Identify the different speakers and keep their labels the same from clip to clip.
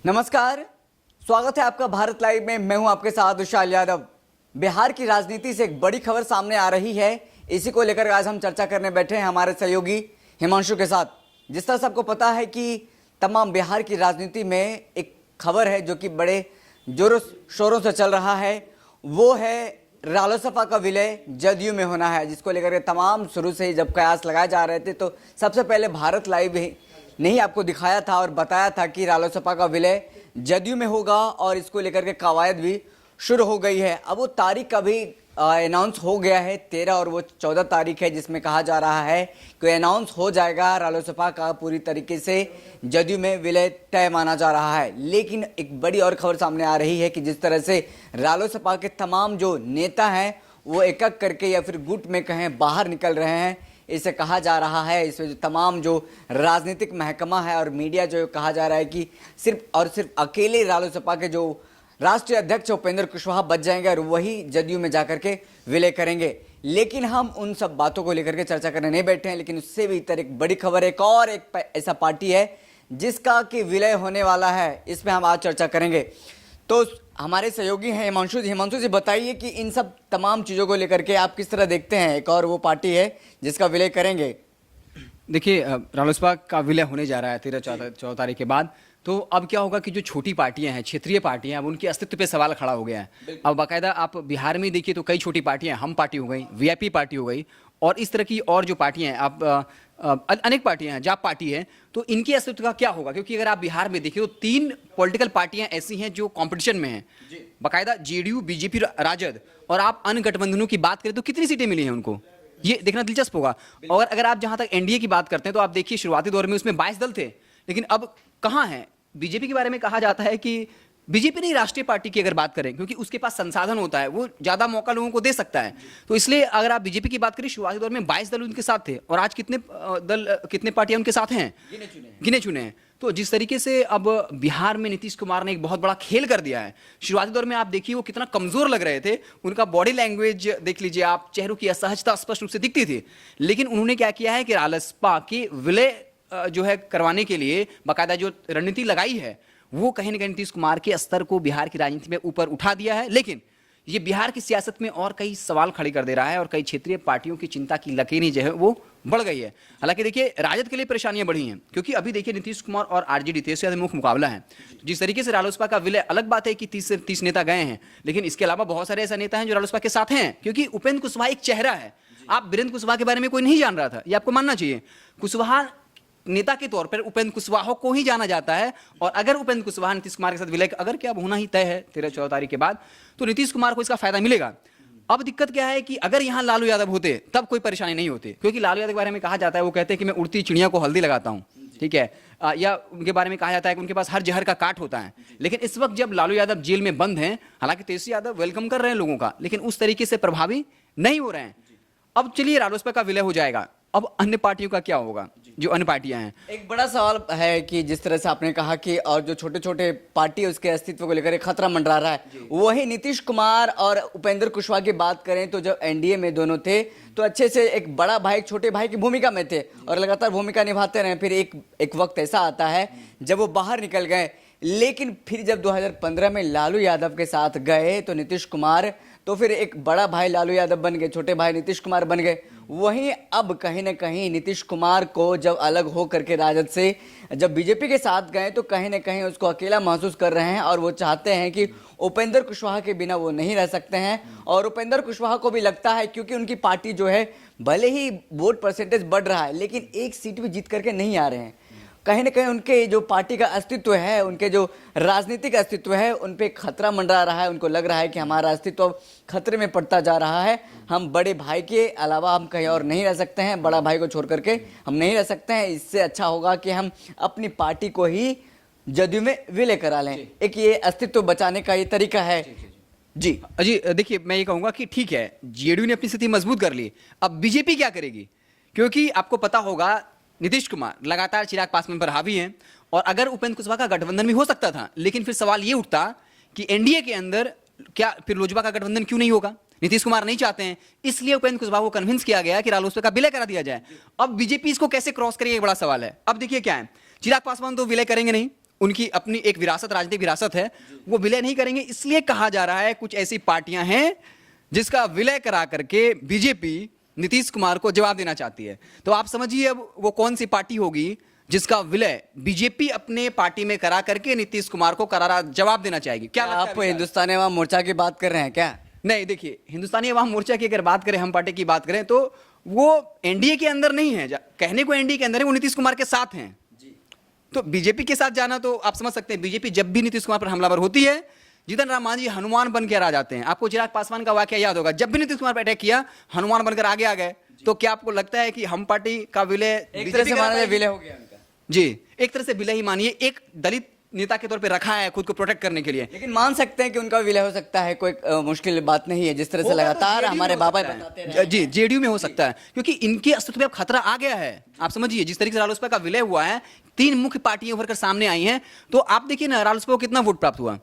Speaker 1: नमस्कार, स्वागत है आपका भारत लाइव में। मैं हूं आपके साथ विशाल यादव। बिहार की राजनीति से एक बड़ी खबर सामने आ रही है। इसी को लेकर आज हम चर्चा करने बैठे हैं हमारे सहयोगी हिमांशु के साथ। जिस तरह से आपको पता है कि तमाम बिहार की राजनीति में एक खबर है जो कि बड़े जोरों शोरों से चल रहा है, वो है रालोसपा का विलय जदयू में होना है, जिसको लेकर के तमाम शुरू से ही जब कयास लगाए जा रहे थे तो सबसे पहले भारत लाइव ने ही आपको दिखाया था और बताया था कि रालोसपा का विलय जदयू में होगा और इसको लेकर के कवायद भी शुरू हो गई है। अब वो तारीख अभी अनाउंस हो गया है 13 और वो 14 तारीख है, जिसमें कहा जा रहा है कि अनाउंस हो जाएगा रालोसपा का पूरी तरीके से जदयू में विलय तय माना जा रहा है। लेकिन एक बड़ी और खबर सामने आ रही है कि जिस तरह से रालोसपा के तमाम जो नेता हैं वो एक एक करके या फिर गुट में कहें बाहर निकल रहे हैं, इसे कहा जा रहा है। इसमें जो तमाम जो राजनीतिक महकमा है और मीडिया जो कहा जा रहा है कि सिर्फ और सिर्फ अकेले रालोसपा के जो राष्ट्रीय अध्यक्ष उपेंद्र कुशवाहा बच जाएंगे और वही जदयू में जाकर के विलय करेंगे। लेकिन हम उन सब बातों को लेकर के चर्चा करने नहीं बैठे हैं। लेकिन उससे भी इतर एक बड़ी खबर, एक और एक ऐसा पार्टी है जिसका कि विलय होने वाला है, इसमें हम आज चर्चा करेंगे। तो हमारे सहयोगी हैं हिमांशु जी। हिमांशु जी, बताइए कि इन सब तमाम चीज़ों को लेकर के आप किस तरह देखते हैं। एक और वो पार्टी है जिसका विलय करेंगे।
Speaker 2: देखिए, रालोसपा का विलय होने जा रहा है 13-14 तारीख के बाद। तो अब क्या होगा कि जो छोटी पार्टियां हैं, क्षेत्रीय पार्टियां, अब उनके अस्तित्व पे सवाल खड़ा हो गया है। अब बाकायदा आप बिहार में देखिए तो कई छोटी पार्टियां, हम पार्टी हो गई, वीआईपी पार्टी हो गई और इस तरह की और जो पार्टियां हैं, आप अनेक पार्टियां हैं, जाप पार्टी है, तो इनके अस्तित्व का क्या होगा? क्योंकि अगर आप बिहार में देखिए तो 3 पॉलिटिकल पार्टियां ऐसी हैं जो कंपटीशन में हैं, बाकायदा जेडीयू, बीजेपी, राजद। और आप अन्य गठबंधनों की बात करें तो कितनी सीटें मिली हैं उनको, ये देखना दिलचस्प होगा। और अगर आप जहां तक एनडीए की बात करते हैं तो आप देखिए शुरुआती दौर में उसमें 22 दल थे, लेकिन अब कहां है? बीजेपी के बारे में कहा जाता है कि बीजेपी नहीं, राष्ट्रीय पार्टी की अगर बात करें, क्योंकि उसके पास संसाधन होता है, वो ज्यादा मौका लोगों को दे सकता है। तो इसलिए अगर आप बीजेपी की बात करें, शुरुआती दौर में 22 दल उनके साथ थे और आज कितने पार्टियां उनके साथ हैं? गिने चुने हैं। तो जिस तरीके से अब बिहार में नीतीश कुमार ने एक बहुत बड़ा खेल कर दिया है। शुरुआती दौर में आप देखिए वो कितना कमजोर लग रहे थे, उनका बॉडी लैंग्वेज देख लीजिए आप, चेहरों की असहजता स्पष्ट रूप से दिखती थी। लेकिन उन्होंने क्या किया है कि रालोसपा के विलय जो है करवाने के लिए बाकायदा जो रणनीति लगाई है, वो कहीं ना कहीं नीतीश कुमार के स्तर को बिहार की राजनीति में ऊपर उठा दिया है। लेकिन ये बिहार की सियासत में और कई सवाल खड़े कर दे रहा है और कई क्षेत्रीय पार्टियों की चिंता की लकीरें जो है वो बढ़ गई है। हालांकि देखिए, राजद के लिए परेशानियां बढ़ी हैं, क्योंकि अभी देखिए नीतीश कुमार और आरजेडी तेज से मुख्य मुकाबला है। जिस तरीके से रालोसपा का विलय, अलग बात है कि 30 से 30 नेता गए हैं, लेकिन इसके अलावा बहुत सारे ऐसे नेता हैं जो रालोसपा के साथ हैं, क्योंकि उपेंद्र कुशवाहा एक चेहरा है। आप वीरेंद्र कुशवाहा के बारे में कोई नहीं जान रहा था, ये आपको मानना चाहिए। कुशवाहा नेता के तौर पर उपेंद्र कुशवाहा को ही जाना जाता है। और अगर उपेंद्र कुशवाहा नीतीश कुमार के साथ विलय अगर क्या होना ही तय है 13-14 तारीख के बाद, तो नीतीश कुमार को इसका फायदा मिलेगा। अब दिक्कत क्या है कि अगर यहां लालू यादव होते तब कोई परेशानी नहीं होती, क्योंकि लालू यादव के बारे में कहा जाता है, वो कहते हैं कि मैं उड़ती चिड़िया को हल्दी लगाता हूं, ठीक है, या उनके बारे में कहा जाता है कि उनके पास हर जहर का काट होता है। लेकिन इस वक्त जब लालू यादव जेल में बंद हैं, हालांकि तेजस्वी यादव वेलकम कर रहे हैं लोगों का, लेकिन उस तरीके से प्रभावी नहीं हो रहे हैं। अब चलिए, रालोसपा का विलय हो जाएगा, अब अन्य पार्टियों का क्या होगा, जो अन्य पार्टियां हैं?
Speaker 1: एक बड़ा सवाल है कि जिस तरह से आपने कहा कि और जो छोटे छोटे पार्टी है उसके अस्तित्व को लेकर एक खतरा मंडरा रहा है, वही नीतीश कुमार और उपेंद्र कुशवाहा की बात करें तो जब एनडीए में दोनों थे तो अच्छे से एक बड़ा भाई एक छोटे भाई की भूमिका में थे और लगातार भूमिका निभाते रहे। फिर एक वक्त ऐसा आता है जब वो बाहर निकल गए। लेकिन फिर जब 2015 में लालू यादव के साथ गए तो नीतीश कुमार, तो फिर एक बड़ा भाई लालू यादव बन गए, छोटे भाई नीतीश कुमार बन गए। वहीं अब कहीं ना कहीं नीतीश कुमार को जब अलग हो करके राजद से जब बीजेपी के साथ गए तो कहीं ना कहीं उसको अकेला महसूस कर रहे हैं और वो चाहते हैं कि उपेंद्र कुशवाहा के बिना वो नहीं रह सकते हैं। और उपेंद्र कुशवाहा को भी लगता है, क्योंकि उनकी पार्टी जो है भले ही वोट परसेंटेज बढ़ रहा है लेकिन एक सीट भी जीत करके नहीं आ रहे हैं, कहीं ना कहीं उनके जो पार्टी का अस्तित्व है, उनके जो राजनीतिक अस्तित्व है, उन पे खतरा मंडरा रहा है। उनको लग रहा है कि हमारा अस्तित्व खतरे में पड़ता जा रहा है, हम बड़े भाई के अलावा हम कहीं और नहीं रह सकते हैं, बड़ा भाई को छोड़ करके हम नहीं रह सकते हैं। इससे अच्छा होगा कि हम अपनी पार्टी को ही जदयू में विलय करा लें। एक ये अस्तित्व बचाने का ये तरीका है। जी
Speaker 2: जी, देखिए, मैं ये कहूंगा कि ठीक है, जेडीयू ने अपनी स्थिति मजबूत कर ली, अब बीजेपी क्या करेगी? क्योंकि आपको पता होगा नीतीश कुमार लगातार चिराग पासवान पर हावी हैं, और अगर उपेंद्र कुशवाहा का गठबंधन भी हो सकता था, लेकिन फिर सवाल ये उठता कि एनडीए के अंदर क्या फिर लोजपा का गठबंधन क्यों नहीं होगा? नीतीश कुमार नहीं चाहते हैं, इसलिए उपेंद्र कुशवाहा को कन्विंस किया गया कि रालोसपा का विलय करा दिया जाए। अब बीजेपी इसको कैसे क्रॉस करेगी, एक बड़ा सवाल है। अब देखिए क्या है, चिराग पासवान तो विलय करेंगे नहीं, उनकी अपनी एक विरासत, राजनीतिक विरासत है, वो विलय नहीं करेंगे। इसलिए कहा जा रहा है कुछ ऐसी पार्टियां हैं जिसका विलय करा करके बीजेपी नीतीश कुमार को जवाब देना चाहती है। तो आप समझिए अब वो कौन सी पार्टी होगी जिसका विलय बीजेपी अपने पार्टी में करा करके नीतीश कुमार को करारा जवाब देना चाहेगी। क्या लगता है
Speaker 1: आप हिंदुस्तानी अवाम मोर्चा की बात कर रहे हैं क्या?
Speaker 2: नहीं, देखिए, हिंदुस्तानी अवाम मोर्चा की अगर बात करें, हम पार्टी की बात करें, तो वो एनडीए के अंदर नहीं है, कहने को एनडीए के अंदर है, वो नीतीश कुमार के साथ हैं। तो बीजेपी के साथ जाना, तो आप समझ सकते हैं बीजेपी जब भी नीतीश कुमार पर हमलावर होती है, जीतन राम मांझी हनुमान बनकर आ जाते हैं। आपको चिराग पासवान का वाकया याद होगा, जब भी नीतीश कुमार पर अटैक किया, हनुमान बनकर आगे आ गए। तो क्या आपको लगता है कि हम पार्टी का विलय
Speaker 1: एक तरह से माना जाए विलय हो गया उनका?
Speaker 2: जी, एक तरह से विलय ही मानिए, एक दलित नेता के तौर पे रखा है खुद को प्रोटेक्ट करने के लिए।
Speaker 1: लेकिन मान सकते हैं कि उनका विलय हो सकता है, कोई मुश्किल बात नहीं है, जिस तरह से
Speaker 2: होगा तो
Speaker 1: लगातार
Speaker 2: JDU
Speaker 1: हमारे
Speaker 2: में हो
Speaker 1: बाबा
Speaker 2: सकता है।
Speaker 1: बताते रहे।
Speaker 2: जी, जेडीयू में हो सकता है, क्योंकि इनके अस्तित्व पे अब खतरा आ गया है। आप समझिए, जिस तरीके से रालोसपा का विलय हुआ है, 3 मुख्य पार्टियां उभर कर सामने आई हैं, तो आप देखिए ना, रालोसपा को कितना वोट प्राप्त हुआ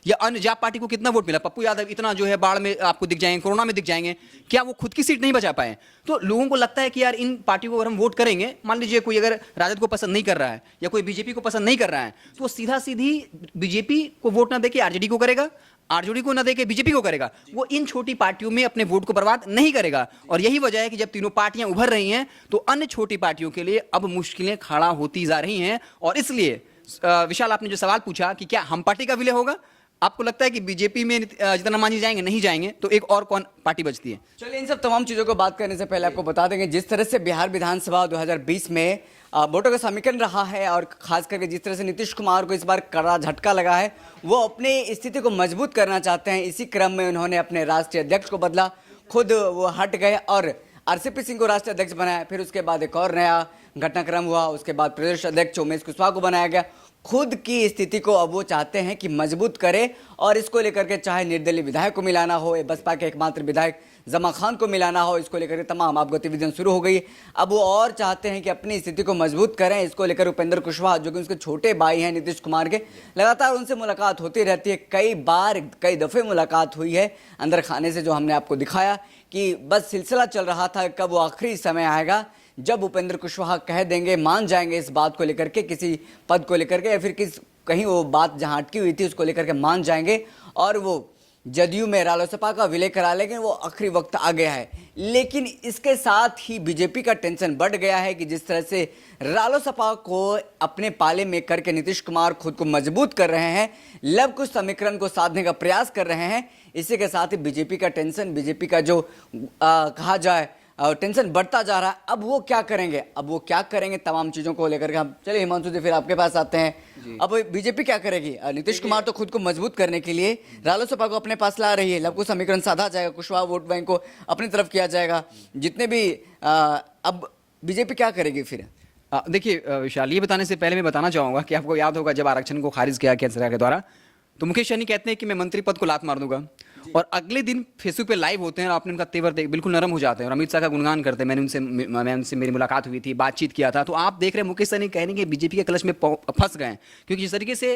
Speaker 2: या अन्य जाप पार्टी को कितना वोट मिला। पप्पू यादव इतना जो है बाढ़ में आपको दिख जाएंगे, कोरोना में दिख जाएंगे, क्या वो खुद की सीट नहीं बचा पाए? तो लोगों को लगता है कि यार इन पार्टियों को अगर हम वोट करेंगे, मान लीजिए कोई अगर राजद को पसंद नहीं कर रहा है या कोई बीजेपी को पसंद नहीं कर रहा है, तो वो सीधा सीधी बीजेपी को वोट ना देके आरजेडी को करेगा, आरजेडी को ना देके बीजेपी को करेगा। वो इन छोटी पार्टियों में अपने वोट को बर्बाद नहीं करेगा। और यही वजह है कि जब तीनों पार्टियां उभर रही हैं, तो अन्य छोटी पार्टियों के लिए अब मुश्किलें खड़ा होती जा रही हैं। और इसलिए विशाल, आपने जो सवाल पूछा कि क्या हम पार्टी का विलय होगा, आपको लगता है कि बीजेपी में जीतन राम मांझी जाएंगे? नहीं जाएंगे, तो एक और कौन पार्टी बचती है?
Speaker 1: चलिए, इन सब तमाम चीजों को बात करने से पहले आपको बता देंगे, जिस तरह से बिहार विधानसभा 2020 में वोटों का समीकरण रहा है, और खास करके जिस तरह से नीतीश कुमार को इस बार कड़ा झटका लगा है, वो अपनी स्थिति को मजबूत करना चाहते हैं। इसी क्रम में उन्होंने अपने राष्ट्रीय अध्यक्ष को बदला, खुद वो हट गए और आरसीपी सिंह को राष्ट्रीय अध्यक्ष बनाया। फिर उसके बाद एक और नया घटनाक्रम हुआ, उसके बाद प्रदेश अध्यक्ष उमेश कुशवाहा को बनाया गया। खुद की स्थिति को अब वो चाहते हैं कि मजबूत करे, और इसको लेकर के चाहे निर्दलीय विधायक को मिलाना हो, बसपा के एकमात्र विधायक जमा खान को मिलाना हो, इसको लेकर के तमाम आप गतिविधियां शुरू हो गई। अब वो और चाहते हैं कि अपनी स्थिति को मजबूत करें। इसको लेकर उपेंद्र कुशवाहा, जो कि उसके छोटे भाई हैं नीतीश कुमार के, लगातार उनसे मुलाकात होती रहती है। कई बार, कई दफ़े मुलाकात हुई है अंदर खाने से, जो हमने आपको दिखाया कि बस सिलसिला चल रहा था, कब वो आखिरी समय आएगा जब उपेंद्र कुशवाहा कह देंगे, मान जाएंगे इस बात को लेकर के, किसी पद को लेकर के, या फिर कहीं वो बात जहां अटकी हुई थी उसको लेकर के मान जाएंगे, और वो जदयू में रालोसपा का विलय करा लेंगे। वो आखिरी वक्त आ गया है। लेकिन इसके साथ ही बीजेपी का टेंशन बढ़ गया है कि जिस तरह से रालोसपा को अपने पाले में करके नीतीश कुमार खुद को मजबूत कर रहे हैं, लव कुश समीकरण को साधने का प्रयास कर रहे हैं, इसी के साथ ही बीजेपी का टेंशन, बीजेपी का जो कहा जाए टेंशन बढ़ता जा रहा है। अब वो क्या करेंगे, तमाम चीजों को लेकर के हम, चलिए हिमांशु जी फिर आपके पास आते हैं। अब बीजेपी क्या करेगी? नीतीश कुमार तो खुद को मजबूत करने के लिए रालोसपा को अपने पास ला रही है, लव कुश समीकरण साधा जाएगा, कुशवाहा वोट बैंक को अपनी तरफ किया जाएगा, जितने भी अब बीजेपी क्या करेगी फिर?
Speaker 2: देखिए विशाल, ये बताने से पहले मैं बताना चाहूंगा कि आपको याद होगा, जब आरक्षण को खारिज किया केंद्र सरकार के द्वारा, तो मुकेश सहनी कहते हैं कि मैं मंत्री पद को लात मार दूंगा, और अगले दिन फेसबुक पे लाइव होते हैं और आपने उनका तेवर देख, बिल्कुल नरम हो जाते हैं और अमित शाह का गुणगान करते हैं। मैंने उनसे मेरी मुलाकात हुई थी, बातचीत किया था। तो आप देख रहे हैं मुकेश सहनी कहने के बीजेपी के क्लच में फंस गए हैं, क्योंकि जिस तरीके से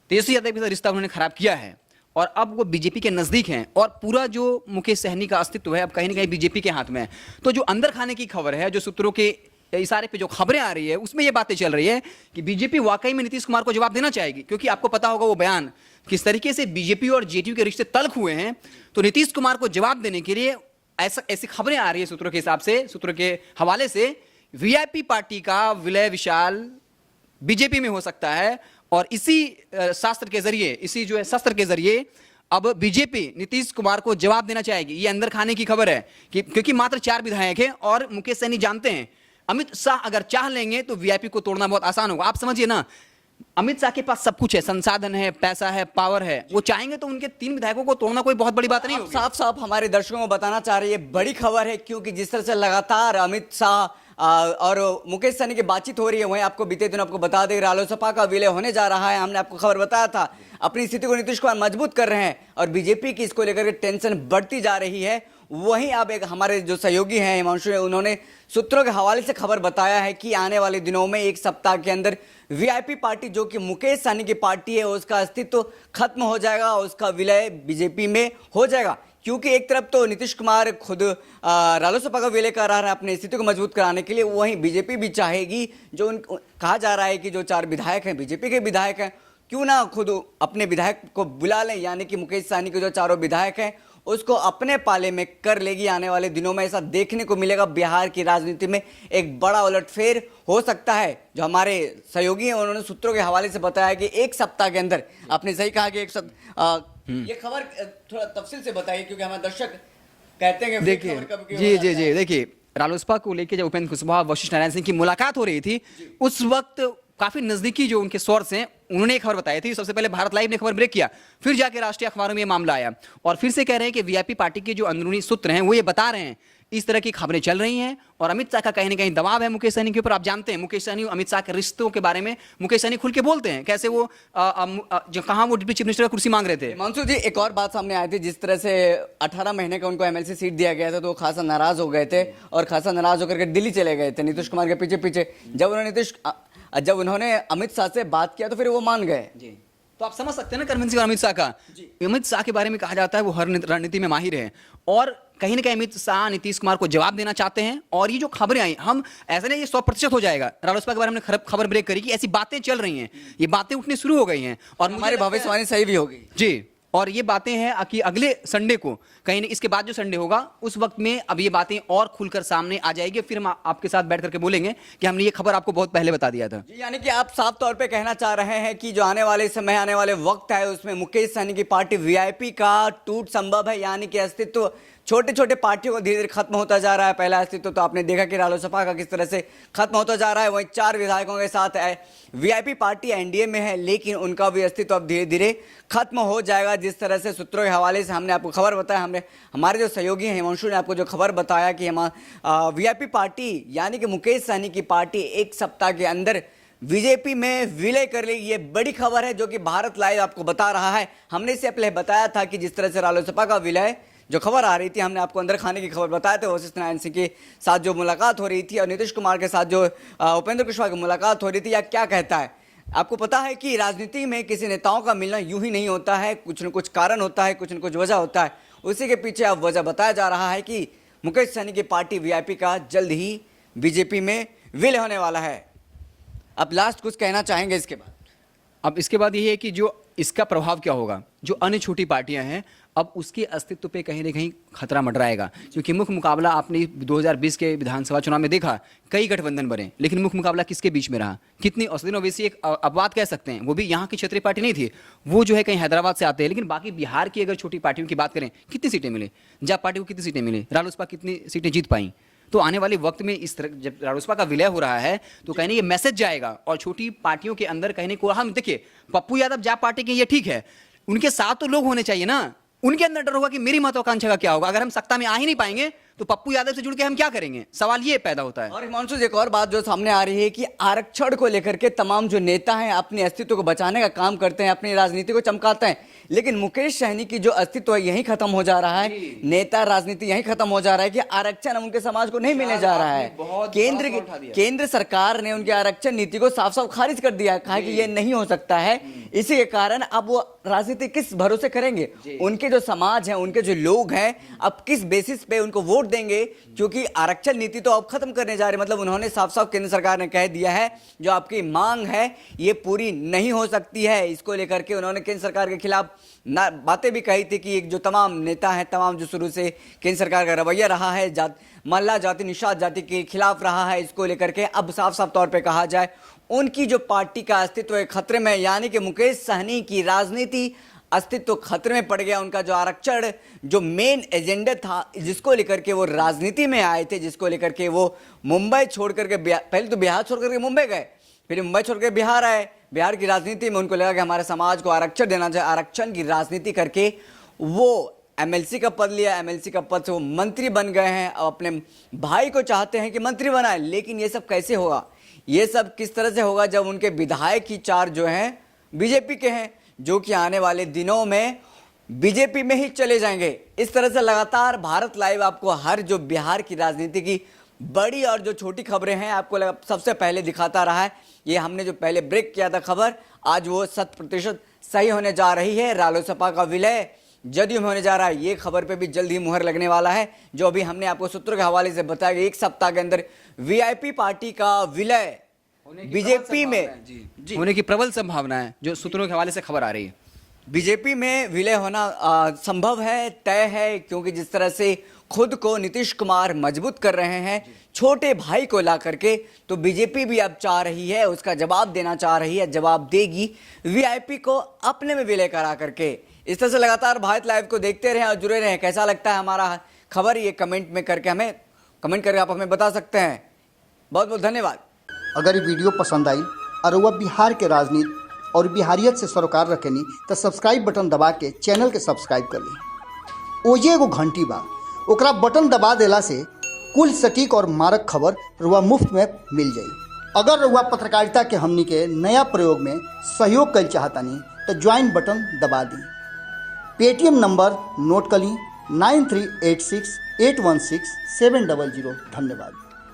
Speaker 2: तेजस्वी यादव के साथ रिश्ता उन्होंने खराब किया है, और अब वो बीजेपी के नजदीक हैं, और पूरा जो मुकेश सहनी का अस्तित्व है अब कहीं ना कहीं बीजेपी के हाथ में है। तो जो अंदर खाने की खबर है, जो सूत्रों के इशारे पे जो खबरें आ रही है, उसमें ये बातें चल रही है कि बीजेपी वाकई में नीतीश कुमार को जवाब देना चाहेगी, क्योंकि आपको पता होगा वो बयान किस तरीके से बीजेपी और जेडीयू के रिश्ते तल्ख हुए हैं। तो नीतीश कुमार को जवाब देने के लिए ऐसी खबरें आ रही है सूत्रों के हिसाब से, सूत्रों के हवाले से, वीआईपी पार्टी का विलय विशाल बीजेपी में हो सकता है। और इसी शास्त्र के जरिए, इसी जो है शस्त्र के जरिए, अब बीजेपी नीतीश कुमार को जवाब देना चाहेगी। ये अंदर खाने की खबर है कि क्योंकि मात्र 4 विधायक हैं, और मुकेश सहनी जानते हैं अमित शाह अगर चाह लेंगे तो वीआईपी को तोड़ना बहुत आसान होगा। आप समझिए ना, अमित शाह के पास सब कुछ है, संसाधन है, पैसा है, पावर है, वो चाहेंगे तो उनके 3 विधायकों को तोड़ना कोई बहुत बड़ी बात नहीं होगी।
Speaker 1: साफ साफ हमारे दर्शकों को बताना चाह रही है, बड़ी खबर है, क्योंकि जिस तरह से लगातार अमित शाह और मुकेश सहनी की बातचीत हो रही है, वहीं आपको बीते दिन आपको बता दें रालोसपा का विलय होने जा रहा है। हमने आपको खबर बताया था, अपनी स्थिति को नीतीश कुमार मजबूत कर रहे हैं, और बीजेपी की इसको लेकर के टेंशन बढ़ती जा रही है। वहीं अब एक हमारे जो सहयोगी हैं हिमांशु, उन्होंने सूत्रों के हवाले से खबर बताया है कि आने वाले दिनों में 1 सप्ताह के अंदर वीआईपी पार्टी, जो कि मुकेश सहनी की पार्टी है, उसका अस्तित्व खत्म हो जाएगा, उसका विलय बीजेपी में हो जाएगा। क्योंकि एक तरफ तो नीतीश कुमार खुद रालोसपा का विलय कर रहा है अपनी स्थिति को मजबूत कराने के लिए, वहीं बीजेपी भी चाहेगी, जो कहा जा रहा है कि जो 4 विधायक हैं बीजेपी के विधायक हैं, क्यों ना खुद अपने विधायक को बुला लें, यानी कि मुकेश सहनी के जो चारों विधायक हैं उसको अपने पाले में कर लेगी। आने वाले दिनों में ऐसा देखने को मिलेगा। बिहार की राजनीति में एक बड़ा उलटफेर हो सकता है। जो हमारे सहयोगी हैं उन्होंने सूत्रों के हवाले से बताया कि एक सप्ताह के अंदर, आपने सही कहा कि ये खबर थोड़ा तफसील से बताइए, क्योंकि हमारे दर्शक कहते हैं कि
Speaker 2: देखिए जी देखिए, रालोसपा को लेकर जब उपेंद्र कुशवाहा वशिष्ठ नारायण सिंह की मुलाकात हो रही थी, उस वक्त काफी नजदीकी जो उनके सोर्स हैं उन्होंने एक खबर बताई थी। सबसे पहले भारत लाइव ने खबर ब्रेक किया, फिर जाके राष्ट्रीय अखबारों में ये मामला आया और फिर से कह रहे हैं कि वीआईपी पार्टी के जो अंदरूनी सूत्र हैं वो ये बता रहे हैं इस तरह की खबरें चल रही हैं और अमित शाह का कहीं ना कहीं दबाव है मुकेश सहनी के ऊपर। आप जानते हैं मुकेश सहनी अमित शाह के रिश्तों के बारे में मुकेश सहनी खुल के बोलते हैं, कैसे वो जो कहाँ वो डिप्टी चीफ मिनिस्टर का कुर्सी मांग रहे थे।
Speaker 1: हिमांशु जी, एक और बात सामने आई थी, जिस तरह से 18 महीने का उनको एमएलसी सीट दिया गया था तो वो खासा नाराज हो गए थे और खासा नाराज होकर के दिल्ली चले गए थे नीतीश कुमार के पीछे पीछे। जब उन्होंने अमित शाह से बात किया तो फिर वो मान गए।
Speaker 2: जी, तो आप समझ सकते हैं ना कन्विंसिंग अमित शाह का। अमित शाह के बारे में कहा जाता है वो हर रणनीति में माहिर है और कहीं ना कहीं अमित शाह नीतीश कुमार को जवाब देना चाहते हैं। और ये जो खबरें आई, हम ऐसा नहीं ये 100% हो जाएगा। रालोसपा के बारे में खबर ब्रेक करी कि ऐसी बातें चल रही हैं, ये बातें उठनी शुरू हो गई हैं और
Speaker 1: हमारी भविष्यवाणी सही भी होगी।
Speaker 2: जी, और ये बातें हैं कि अगले संडे को, कहीं इसके बाद जो संडे होगा उस वक्त में अब ये बातें और खुलकर सामने आ जाएगी। फिर हम आपके साथ बैठ करके बोलेंगे कि हमने ये खबर आपको बहुत पहले बता दिया था।
Speaker 1: यानी कि आप साफ तौर पे कहना चाह रहे हैं कि जो आने वाले समय, आने वाले वक्त है उसमें मुकेश सहनी की पार्टी वीआईपी का टूट संभव है, यानी कि अस्तित्व छोटे छोटे पार्टियों का धीरे धीरे खत्म होता जा रहा है। पहला अस्तित्व तो आपने देखा कि रालोसपा का किस तरह से खत्म होता जा रहा है। वहीं 4 विधायकों के साथ वीआईपी पार्टी एनडीए में है, लेकिन उनका भी अस्तित्व अब धीरे धीरे खत्म हो जाएगा। जिस तरह से सूत्रों के हवाले से हमने आपको खबर बताया, हमारे जो सहयोगी हैं हिमांशु ने आपको जो खबर बताया कि वीआईपी पार्टी यानी कि मुकेश सहनी की पार्टी एक सप्ताह के अंदर बीजेपी में विलय कर लेगी। ये बड़ी खबर है जो कि भारत लाइव आपको बता रहा है। हमने इससे पहले बताया था कि जिस तरह से रालोसपा का विलय जो खबर आ रही थी, हमने आपको अंदर खाने की खबर बताया था, वशिष्ठ नारायण सिंह के साथ जो मुलाकात हो रही थी और नीतीश कुमार के साथ जो उपेंद्र कुशवाहा की मुलाकात हो रही थी, या क्या कहता है। आपको पता है कि राजनीति में किसी नेताओं का मिलना यूं ही नहीं होता है, कुछ न कुछ कारण होता है, कुछ न कुछ वजह होता है। उसी के पीछे अब वजह बताया जा रहा है कि मुकेश सहनी की पार्टी वीआईपी का जल्द ही बीजेपी में विलय होने वाला है। अब लास्ट कुछ कहना चाहेंगे इसके बाद?
Speaker 2: अब इसके बाद ये है कि जो इसका प्रभाव क्या होगा, जो अन्य छोटी पार्टियां हैं अब उसके अस्तित्व पे कहीं ना कहीं खतरा मंडराएगा। क्योंकि मुख्य मुकाबला आपने 2020 के विधानसभा चुनाव में देखा, कई गठबंधन बने, लेकिन मुख्य मुकाबला किसके बीच में रहा, कितनी औसतन ओवैसी एक अपवाद कह सकते हैं, वो भी यहाँ की क्षेत्रीय पार्टी नहीं थी, वो जो है कहीं हैदराबाद से आते हैं। लेकिन बाकी बिहार की अगर छोटी पार्टियों की बात करें, कितनी सीटें मिली, जब पार्टी को कितनी सीटें मिली, रालोसपा कितनी सीटें जीत पाई। तो आने वाले वक्त में इस तरह जब रालोसपा का विलय हो रहा है तो कहीं ये मैसेज जाएगा और छोटी पार्टियों के अंदर कहीं को हम देखिए, पप्पू यादव जाप पार्टी के, ये ठीक है, उनके साथ तो लोग होने चाहिए ना। उनके अंदर डर होगा कि मेरी महत्वाकांक्षा का क्या होगा, अगर हम सत्ता में आ ही नहीं पाएंगे तो पप्पू यादव से जुड़ के हम क्या करेंगे, सवाल ये पैदा होता है।
Speaker 1: और हिमांशु, एक और बात जो सामने आ रही है कि आरक्षण को लेकर के तमाम जो नेता हैं अपने अस्तित्व को बचाने का काम करते हैं, अपनी राजनीति को चमकाते हैं, लेकिन मुकेश सहनी की जो अस्तित्व है यही खत्म हो जा रहा है, नेता राजनीति यही खत्म हो जा रहा है कि आरक्षण उनके समाज को नहीं मिलने जा रहा है। केंद्र सरकार ने उनकी आरक्षण नीति को साफ साफ खारिज कर दिया, कहा कि ये नहीं हो सकता है। इसी के कारण अब वो राजनीति किस भरोसे करेंगे, उनके जो समाज है, उनके जो लोग हैं, अब किस बेसिस पे उनको वोट देंगे, क्योंकि आरक्षण नीति तो अब खत्म करने जा रहे। मतलब उन्होंने साफ साफ केंद्र सरकार ने कह दिया है जो आपकी मांग है ये पूरी नहीं हो सकती है। इसको लेकर के उन्होंने केंद्र सरकार के खिलाफ बातें भी कही थी कि एक जो तमाम नेता हैं, तमाम जो शुरू से केंद्र सरकार का रवैया रहा है मल्ला जाति निषाद जाति के खिलाफ रहा है, इसको लेकर के अब साफ साफ तौर पे कहा जाए उनकी जो पार्टी का अस्तित्व खतरे में, यानी कि मुकेश सहनी की राजनीति अस्तित्व खतरे में पड़ गया। उनका जो आरक्षण जो मेन एजेंडा था, जिसको लेकर के वो राजनीति में आए थे, जिसको लेकर के वो मुंबई छोड़ करके, पहले तो बिहार छोड़ करके मुंबई गए, फिर मुंबई छोड़ के बिहार आए। बिहार की राजनीति में उनको लगा कि हमारे समाज को आरक्षण देना चाहिए, आरक्षण की राजनीति करके वो एमएलसी का पद लिया, एमएलसी का पद से वो मंत्री बन गए हैं। अब अपने भाई को चाहते हैं कि मंत्री बनाए, लेकिन ये सब कैसे होगा, ये सब किस तरह से होगा जब उनके विधायक ही 4 जो हैं बीजेपी के हैं, जो कि आने वाले दिनों में बीजेपी में ही चले जाएंगे। इस तरह से लगातार भारत लाइव आपको हर जो बिहार की राजनीति की बड़ी और जो छोटी खबरें हैं आपको सबसे पहले दिखाता रहा है। ये हमने जो पहले ब्रेक किया था खबर, आज वो 100% सही होने जा रही है। रालोसपा का विलय जदयू में होने जा रहा है। ये खबर पे भी जल्द ही मुहर लगने वाला है, जो अभी हमने आपको सूत्रों के हवाले से बताया कि एक सप्ताह के अंदर वीआईपी पार्टी का विलय बीजेपी में
Speaker 2: जी होने की प्रबल संभावना है, जो सूत्रों के हवाले से खबर आ रही है।
Speaker 1: बीजेपी में विलय होना संभव है, तय है, क्योंकि जिस तरह से खुद को नीतीश कुमार मजबूत कर रहे हैं छोटे भाई को ला करके, तो बीजेपी भी अब चाह रही है, उसका जवाब देना चाह रही है, जवाब देगी वीआईपी को अपने में विलय करा करके। इस तरह से लगातार भारत लाइव को देखते रहें और जुड़े रहें। कैसा लगता है हमारा खबर, ये कमेंट में करके आप हमें बता सकते हैं। बहुत बहुत धन्यवाद।
Speaker 3: अगर ये वीडियो पसंद आई और वह बिहार के राजनीति और बिहारियत से सरोकार रखेनी तो सब्सक्राइब बटन दबा के चैनल के सब्सक्राइब कर ली। ओजे एगो घंटी बा, ओकरा बटन दबा देला से कुल सटीक और मारक खबर रुआ मुफ्त में मिल जाई। अगर रुआ पत्रकारिता के हमनी के नया प्रयोग में सहयोग कर चाहतानी तो ज्वाइन बटन दबा दी। पेटीएम नंबर नोट कर ली 9386816700। धन्यवाद।